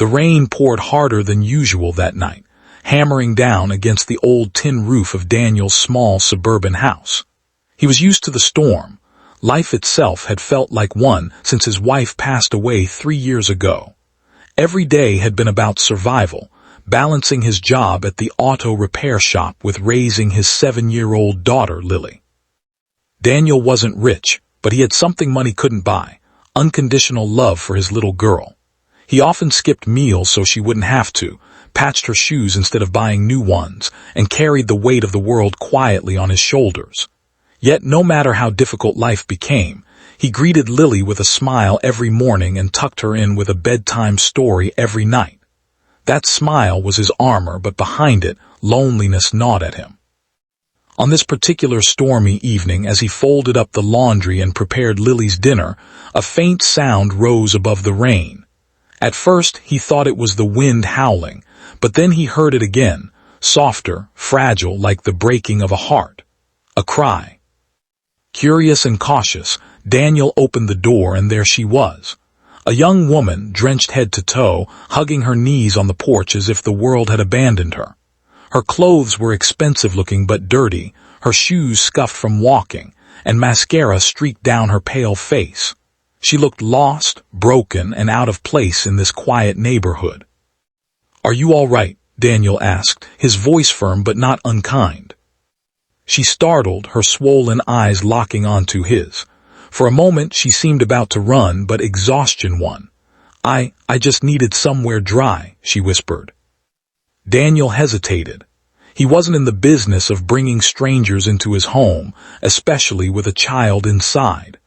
The rain poured harder than usual that night, hammering down against the old tin roof of Daniel's small suburban house. He was used to the storm. Life itself had felt like one since his wife passed away 3 years ago. Every day had been about survival, balancing his job at the auto repair shop with raising his 7-year-old daughter, Lily. Daniel wasn't rich, but he had something money couldn't buy: unconditional love for his little girl. He often skipped meals so she wouldn't have to, patched her shoes instead of buying new ones, and carried the weight of the world quietly on his shoulders. Yet no matter how difficult life became, he greeted Lily with a smile every morning and tucked her in with a bedtime story every night. That smile was his armor, but behind it, loneliness gnawed at him. On this particular stormy evening, as he folded up the laundry and prepared Lily's dinner, a faint sound rose above the rain. At first, he thought it was the wind howling, but then he heard it again, softer, fragile, like the breaking of a heart. A cry. Curious and cautious, Daniel opened the door, and there she was. A young woman, drenched head to toe, hugging her knees on the porch as if the world had abandoned her. Her clothes were expensive-looking but dirty, her shoes scuffed from walking, and mascara streaked down her pale face. She looked lost, broken, and out of place in this quiet neighborhood. "Are you all right?" Daniel asked, his voice firm but not unkind. She startled, her swollen eyes locking onto his. For a moment she seemed about to run, but exhaustion won. I just needed somewhere dry," she whispered. Daniel hesitated. He wasn't in the business of bringing strangers into his home, especially with a child inside.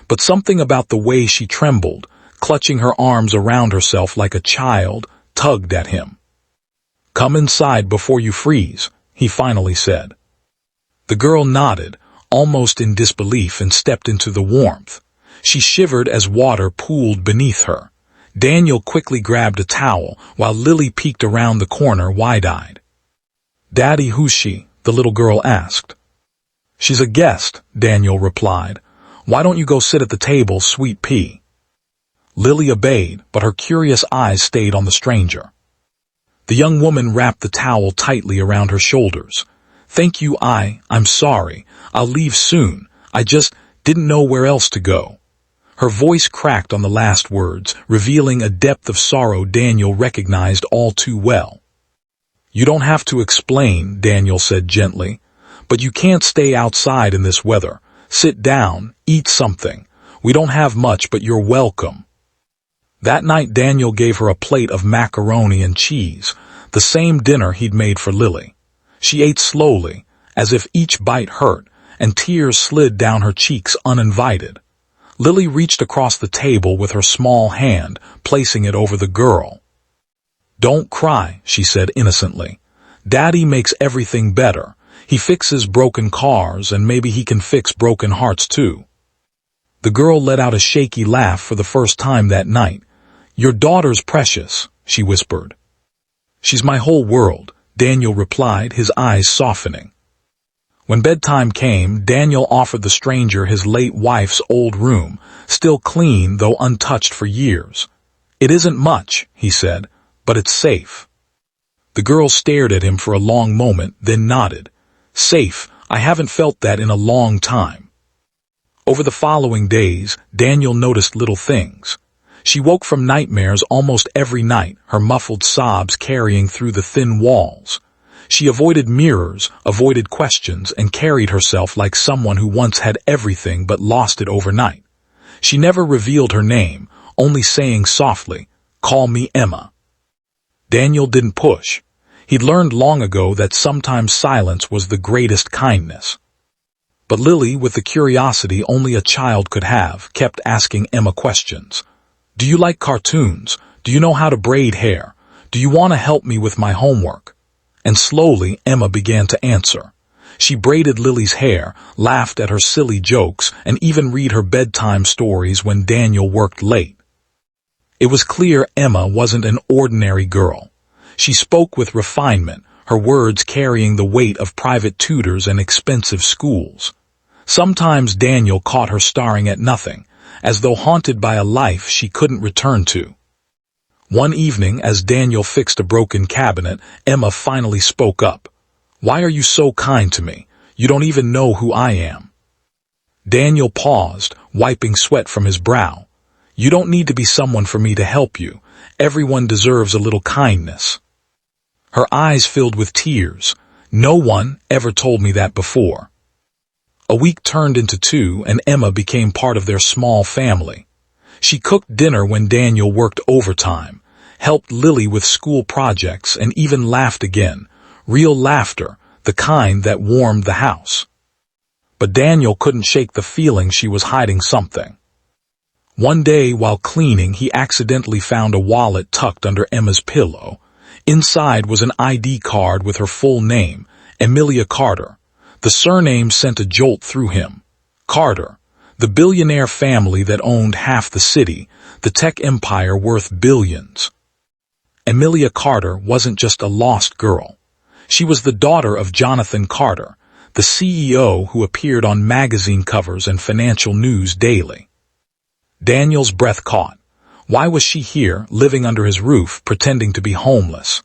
But something about the way she trembled, clutching her arms around herself like a child, tugged at him. "Come inside before you freeze," he finally said. The girl nodded, almost in disbelief, and stepped into the warmth. She shivered as water pooled beneath her. Daniel quickly grabbed a towel, while Lily peeked around the corner wide-eyed. "Daddy, who's she?" the little girl asked. "She's a guest," Daniel replied. "Why don't you go sit at the table, sweet pea?" Lily obeyed, but her curious eyes stayed on the stranger. The young woman wrapped the towel tightly around her shoulders. "Thank you, I'm sorry. I'll leave soon. I just didn't know where else to go." Her voice cracked on the last words, revealing a depth of sorrow Daniel recognized all too well. "You don't have to explain," Daniel said gently, "but you can't stay outside in this weather. Sit down, eat something. We don't have much, but you're welcome." That night Daniel gave her a plate of macaroni and cheese, the same dinner he'd made for Lily. She ate slowly, as if each bite hurt, and tears slid down her cheeks uninvited. Lily reached across the table with her small hand, placing it over the girl. "Don't cry," she said innocently. "Daddy makes everything better. He fixes broken cars, and maybe he can fix broken hearts too." The girl let out a shaky laugh for the first time that night. "Your daughter's precious," she whispered. "She's my whole world," Daniel replied, his eyes softening. When bedtime came, Daniel offered the stranger his late wife's old room, still clean though untouched for years. "It isn't much," he said, "but it's safe." The girl stared at him for a long moment, then nodded. "Safe, I haven't felt that in a long time." Over the following days, Daniel noticed little things. She woke from nightmares almost every night, her muffled sobs carrying through the thin walls. She avoided mirrors, avoided questions, and carried herself like someone who once had everything but lost it overnight. She never revealed her name, only saying softly, "Call me Emma." Daniel didn't push. He'd learned long ago that sometimes silence was the greatest kindness. But Lily, with the curiosity only a child could have, kept asking Emma questions. "Do you like cartoons? Do you know how to braid hair? Do you want to help me with my homework?" And slowly Emma began to answer. She braided Lily's hair, laughed at her silly jokes, and even read her bedtime stories when Daniel worked late. It was clear Emma wasn't an ordinary girl. She spoke with refinement, her words carrying the weight of private tutors and expensive schools. Sometimes Daniel caught her staring at nothing, as though haunted by a life she couldn't return to. One evening, as Daniel fixed a broken cabinet, Emma finally spoke up. "Why are you so kind to me? You don't even know who I am." Daniel paused, wiping sweat from his brow. "You don't need to be someone for me to help you. Everyone deserves a little kindness." Her eyes filled with tears. "No one ever told me that before." A week turned into 2, and Emma became part of their small family. She cooked dinner when Daniel worked overtime, helped Lily with school projects, and even laughed again. Real laughter, the kind that warmed the house. But Daniel couldn't shake the feeling she was hiding something. One day, while cleaning, he accidentally found a wallet tucked under Emma's pillow. Inside was an ID card with her full name, Amelia Carter. The surname sent a jolt through him. Carter, the billionaire family that owned half the city, the tech empire worth billions. Amelia Carter wasn't just a lost girl. She was the daughter of Jonathan Carter, the CEO who appeared on magazine covers and financial news daily. Daniel's breath caught. Why was she here, living under his roof, pretending to be homeless?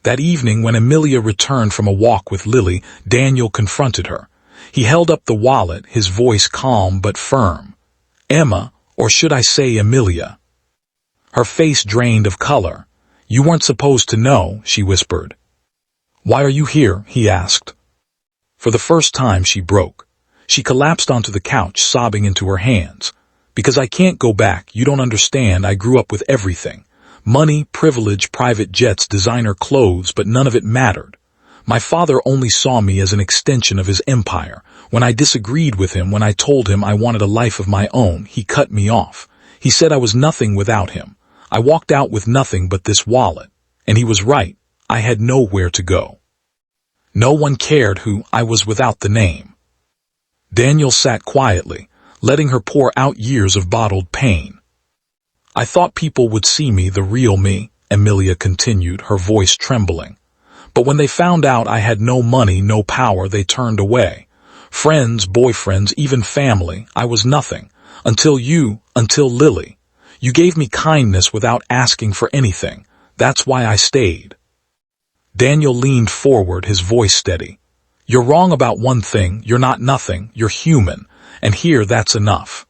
That evening, when Amelia returned from a walk with Lily, Daniel confronted her. He held up the wallet, his voice calm but firm. "Emma, or should I say Amelia?" Her face drained of color. "You weren't supposed to know," she whispered. "Why are you here?" he asked. For the first time, she broke. She collapsed onto the couch, sobbing into her hands. "Because I can't go back. You don't understand. I grew up with everything. Money, privilege, private jets, designer clothes, but none of it mattered. My father only saw me as an extension of his empire. When I disagreed with him, when I told him I wanted a life of my own, he cut me off. He said I was nothing without him. I walked out with nothing but this wallet. And he was right. I had nowhere to go. No one cared who I was without the name." Daniel sat quietly, letting her pour out years of bottled pain. "I thought people would see me, the real me," Amelia continued, her voice trembling. "But when they found out I had no money, no power, they turned away. Friends, boyfriends, even family, I was nothing. Until Lily. You gave me kindness without asking for anything. That's why I stayed." Daniel leaned forward, his voice steady. "You're wrong about one thing. You're not nothing. You're human. And here, that's enough."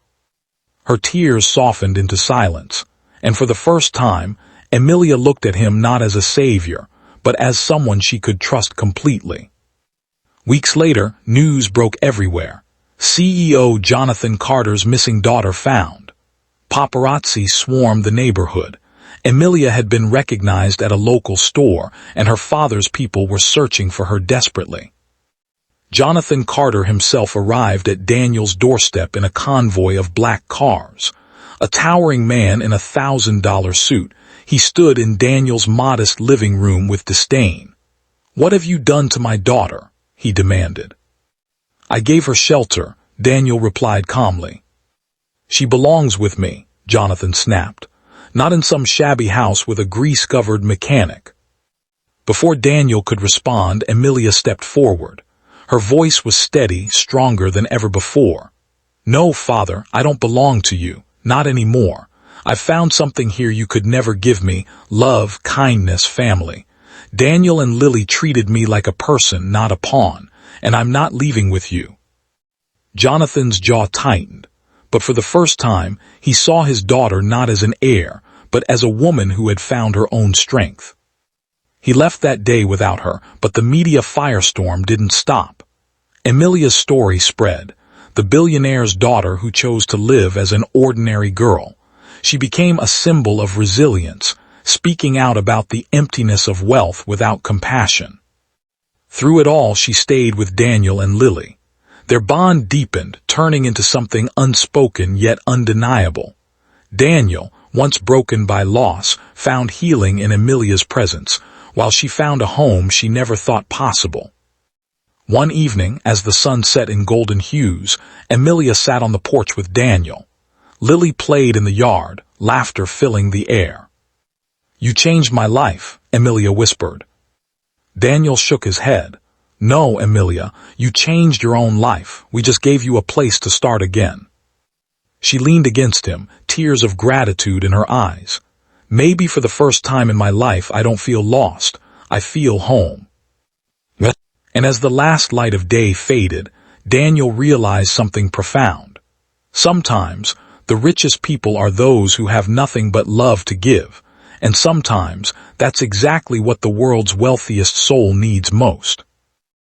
Her tears softened into silence, and for the first time, Amelia looked at him not as a savior, but as someone she could trust completely. Weeks later, news broke everywhere. CEO Jonathan Carter's missing daughter found. Paparazzi swarmed the neighborhood. Amelia had been recognized at a local store, and her father's people were searching for her desperately. Jonathan Carter himself arrived at Daniel's doorstep in a convoy of black cars. A towering man in a $1,000 suit, he stood in Daniel's modest living room with disdain. "What have you done to my daughter?" he demanded. "I gave her shelter," Daniel replied calmly. "She belongs with me," Jonathan snapped. "Not in some shabby house with a grease-covered mechanic." Before Daniel could respond, Amelia stepped forward. Her voice was steady, stronger than ever before. "No, father, I don't belong to you. Not anymore. I've found something here you could never give me: love, kindness, family. Daniel and Lily treated me like a person, not a pawn, and I'm not leaving with you." Jonathan's jaw tightened, but for the first time, he saw his daughter not as an heir, but as a woman who had found her own strength. He left that day without her, but the media firestorm didn't stop. Amelia's story spread. The billionaire's daughter who chose to live as an ordinary girl. She became a symbol of resilience, speaking out about the emptiness of wealth without compassion. Through it all, she stayed with Daniel and Lily. Their bond deepened, turning into something unspoken yet undeniable. Daniel, once broken by loss, found healing in Amelia's presence, while she found a home she never thought possible. One evening, as the sun set in golden hues, Amelia sat on the porch with Daniel. Lily played in the yard, laughter filling the air. "You changed my life," Amelia whispered. Daniel shook his head. "No, Amelia, you changed your own life. We just gave you a place to start again." She leaned against him, tears of gratitude in her eyes. Maybe for the first time in my life I don't feel lost, I feel home. And as the last light of day faded, Daniel realized something profound. Sometimes, the richest people are those who have nothing but love to give, and sometimes that's exactly what the world's wealthiest soul needs most.